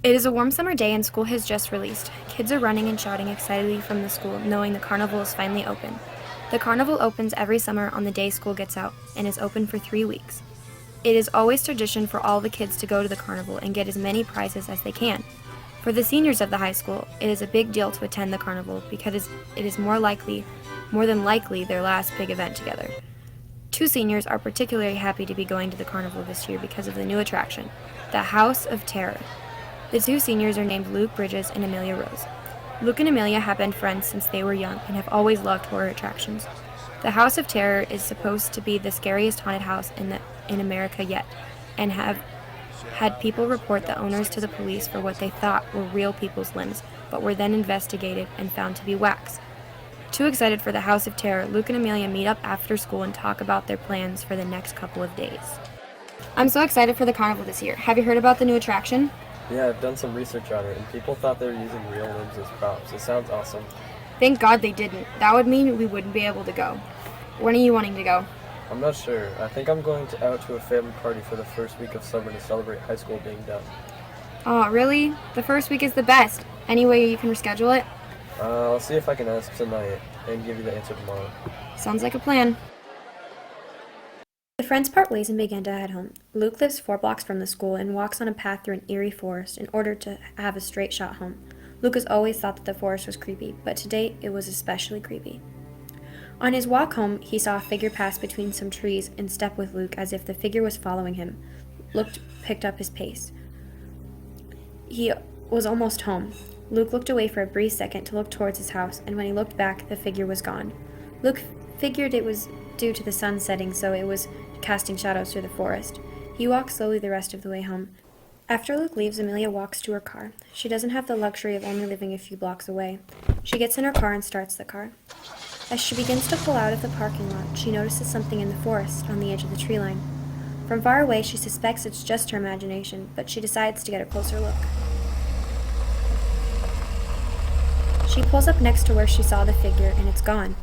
It is a warm summer day and school has just released. Kids are running and shouting excitedly from the school, knowing the carnival is finally open. The carnival opens every summer on the day school gets out and is open for 3 weeks. It is always tradition for all the kids to go to the carnival and get as many prizes as they can. For the seniors of the high school, it is a big deal to attend the carnival because it is more than likely their last big event together. 2 seniors are particularly happy to be going to the carnival this year because of the new attraction, the House of Terror. The 2 seniors are named Luke Bridges and Amelia Rose. Luke and Amelia have been friends since they were young and have always loved horror attractions. The House of Terror is supposed to be the scariest haunted house in America yet, and have had people report the owners to the police for what they thought were real people's limbs, but were then investigated and found to be wax. Too excited for the House of Terror, Luke and Amelia meet up after school and talk about their plans for the next couple of days. I'm so excited for the carnival this year. Have you heard about the new attraction? Yeah, I've done some research on it, and people thought they were using real limbs as props. It sounds awesome. Thank God they didn't. That would mean we wouldn't be able to go. When are you wanting to go? I'm not sure. I think I'm going out to a family party for the first week of summer to celebrate high school being done. Oh, really? The first week is the best. Any way you can reschedule it? I'll see if I can ask tonight and give you the answer tomorrow. Sounds like a plan. The friends part ways and begin to head home. Luke lives 4 blocks from the school and walks on a path through an eerie forest in order to have a straight shot home. Luke has always thought that the forest was creepy, but today it was especially creepy. On his walk home, he saw a figure pass between some trees and step with Luke as if the figure was following him. Luke picked up his pace. He was almost home. Luke looked away for a brief second to look towards his house, and when he looked back, the figure was gone. Luke figured it was due to the sun setting, so it was casting shadows through the forest. He walked slowly the rest of the way home. After Luke leaves, Amelia walks to her car. She doesn't have the luxury of only living a few blocks away. She gets in her car and starts the car. As she begins to pull out of the parking lot, she notices something in the forest on the edge of the tree line. From far away, she suspects it's just her imagination, but she decides to get a closer look. She pulls up next to where she saw the figure, and it's gone.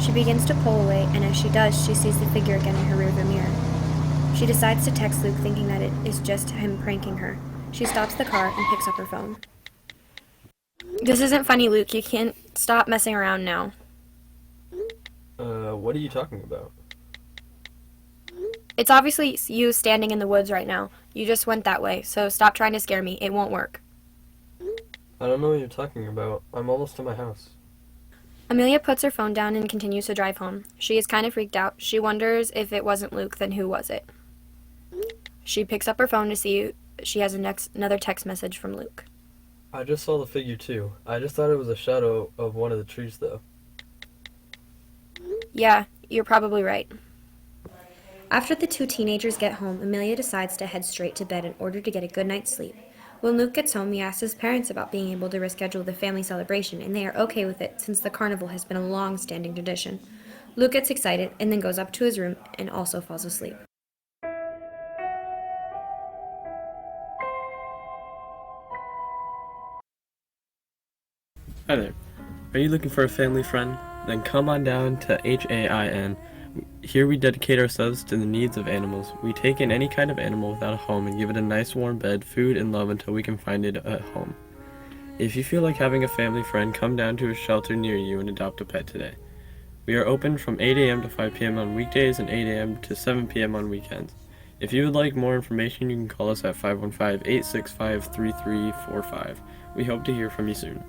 She begins to pull away, and as she does, she sees the figure again in her rearview mirror. She decides to text Luke, thinking that it is just him pranking her. She stops the car and picks up her phone. This isn't funny, Luke. You can't stop messing around now. What are you talking about? It's obviously you standing in the woods right now. You just went that way, so stop trying to scare me. It won't work. I don't know what you're talking about. I'm almost to my house. Amelia puts her phone down and continues to drive home. She is kind of freaked out. She wonders if it wasn't Luke, then who was it? She picks up her phone to see she has another text message from Luke. I just saw the figure too. I just thought it was a shadow of one of the trees though. Yeah, you're probably right. After the 2 teenagers get home, Amelia decides to head straight to bed in order to get a good night's sleep. When Luke gets home, he asks his parents about being able to reschedule the family celebration, and they are okay with it since the carnival has been a long-standing tradition. Luke gets excited and then goes up to his room and also falls asleep. Hi there. Are you looking for a family friend? Then come on down to HAIN. Here we dedicate ourselves to the needs of animals. We take in any kind of animal without a home and give it a nice warm bed, food, and love until we can find it a home. If you feel like having a family friend, come down to a shelter near you and adopt a pet today. We are open from 8 a.m. to 5 p.m. on weekdays and 8 a.m. to 7 p.m. on weekends. If you would like more information, you can call us at 515-865-3345. We hope to hear from you soon.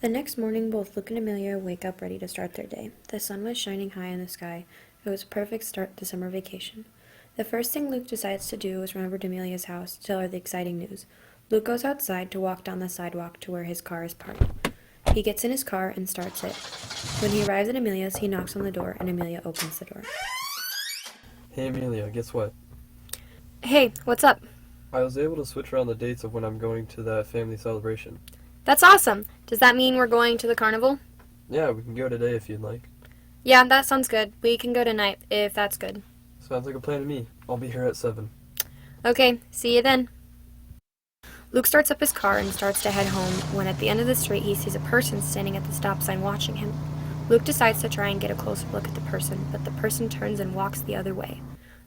The next morning, both Luke and Amelia wake up ready to start their day. The sun was shining high in the sky. It was a perfect start to summer vacation. The first thing Luke decides to do is run over to Amelia's house to tell her the exciting news. Luke goes outside to walk down the sidewalk to where his car is parked. He gets in his car and starts it. When he arrives at Amelia's, he knocks on the door, and Amelia opens the door. Hey Amelia, guess what? Hey, what's up? I was able to switch around the dates of when I'm going to that family celebration. That's awesome. Does that mean we're going to the carnival? Yeah, we can go today if you'd like. Yeah, that sounds good. We can go tonight, if that's good. Sounds like a plan to me. I'll be here at 7. Okay, see you then. Luke starts up his car and starts to head home when at the end of the street he sees a person standing at the stop sign watching him. Luke decides to try and get a closer look at the person, but the person turns and walks the other way.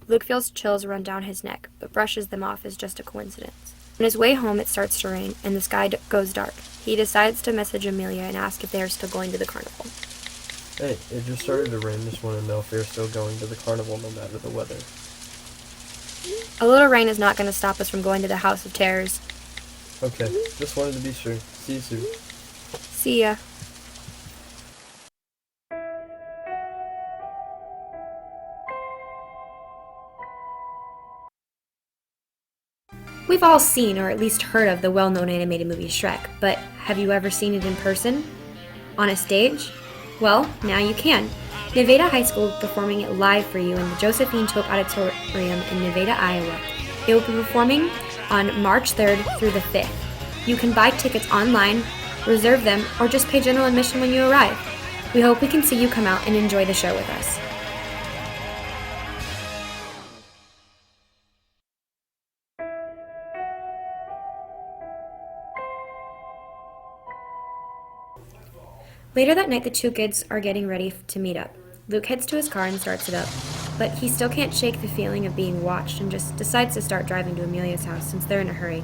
Luke feels chills run down his neck, but brushes them off as just a coincidence. On his way home, it starts to rain, and the sky goes dark. He decides to message Amelia and ask if they are still going to the carnival. Hey, it just started to rain. Just want to know if you're still going to the carnival no matter the weather. A little rain is not going to stop us from going to the House of Terrors. Okay, just wanted to be sure. See you soon. See ya. We've all seen or at least heard of the well-known animated movie Shrek, but have you ever seen it in person? On a stage? Well, now you can. Nevada High School is performing it live for you in the Josephine Tope Auditorium in Nevada, Iowa. It will be performing on March 3rd through the 5th. You can buy tickets online, reserve them, or just pay general admission when you arrive. We hope we can see you come out and enjoy the show with us. Later that night, the two kids are getting ready to meet up. Luke heads to his car and starts it up, but he still can't shake the feeling of being watched and just decides to start driving to Amelia's house since they're in a hurry.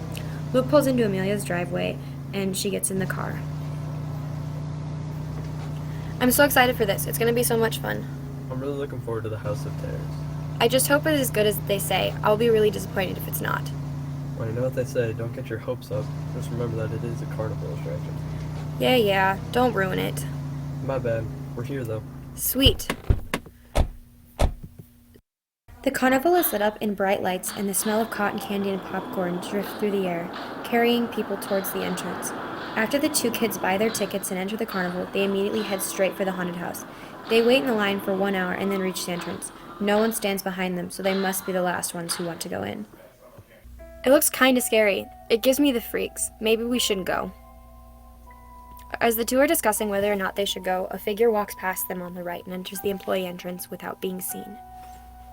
Luke pulls into Amelia's driveway and she gets in the car. I'm so excited for this. It's going to be so much fun. I'm really looking forward to the House of Terrors. I just hope it is as good as they say. I'll be really disappointed if it's not. Well, you know what they say, don't get your hopes up. Just remember that it is a carnival attraction. Yeah, don't ruin it. My bad. We're here though. Sweet. The carnival is lit up in bright lights, and the smell of cotton candy and popcorn drifts through the air, carrying people towards the entrance. After the two kids buy their tickets and enter the carnival, they immediately head straight for the haunted house. They wait in the line for 1 hour and then reach the entrance. No one stands behind them, so they must be the last ones who want to go in. It looks kinda scary. It gives me the freaks. Maybe we shouldn't go. As the two are discussing whether or not they should go, a figure walks past them on the right and enters the employee entrance without being seen.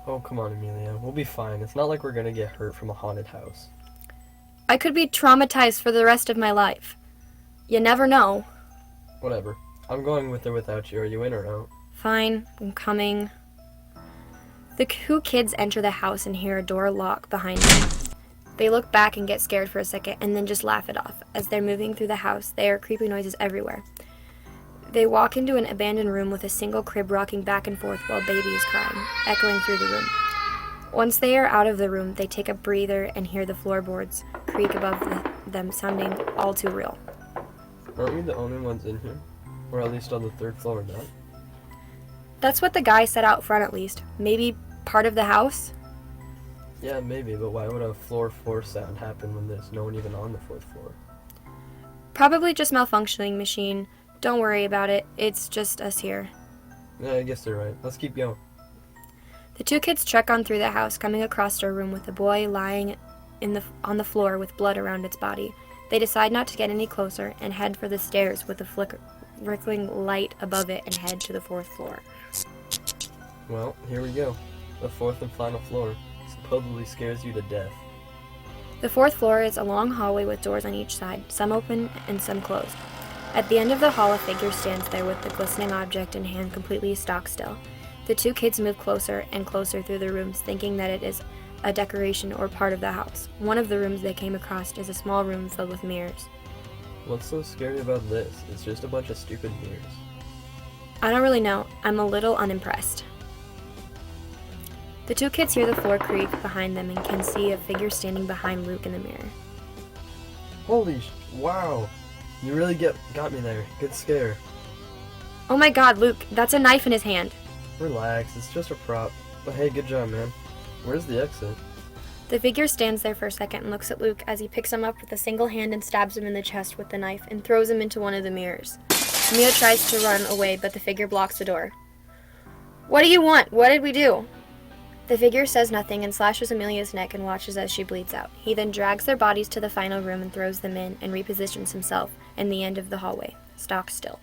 Oh, come on, Amelia. We'll be fine. It's not like we're gonna get hurt from a haunted house. I could be traumatized for the rest of my life. You never know. Whatever. I'm going with or without you. Are you in or out? Fine, I'm coming. The two kids enter the house and hear a door lock behind them. They look back and get scared for a second and then just laugh it off. As they're moving through the house, there are creepy noises everywhere. They walk into an abandoned room with a single crib rocking back and forth while baby is crying, echoing through the room. Once they are out of the room, they take a breather and hear the floorboards creak above them, sounding all too real. Aren't we the only ones in here? Or at least on the 3rd floor, not? That's what the guy said out front at least. Maybe part of the house? Yeah, maybe, but why would a floor 4 sound happen when there's no one even on the 4th floor? Probably just malfunctioning machine. Don't worry about it. It's just us here. Yeah, I guess they're right. Let's keep going. The two kids trek on through the house, coming across a room with a boy lying on the floor with blood around its body. They decide not to get any closer and head for the stairs with a flickering light above it and head to the 4th floor. Well, here we go. The 4th and final floor. Supposedly scares you to death. The 4th floor is a long hallway with doors on each side, some open and some closed. At the end of the hall, a figure stands there with the glistening object in hand, completely stock still. The two kids move closer and closer through the rooms, thinking that it is a decoration or part of the house. One of the rooms they came across is a small room filled with mirrors. What's so scary about this? It's just a bunch of stupid mirrors. I don't really know. I'm a little unimpressed. The two kids hear the floor creak behind them and can see a figure standing behind Luke in the mirror. Wow! You really got me there. Good scare. Oh my god, Luke, that's a knife in his hand. Relax, it's just a prop. But hey, good job, man. Where's the exit? The figure stands there for a second and looks at Luke as he picks him up with a single hand and stabs him in the chest with the knife and throws him into one of the mirrors. Mia tries to run away, but the figure blocks the door. What do you want? What did we do? The figure says nothing and slashes Amelia's neck and watches as she bleeds out. He then drags their bodies to the final room and throws them in and repositions himself in the end of the hallway, stock still.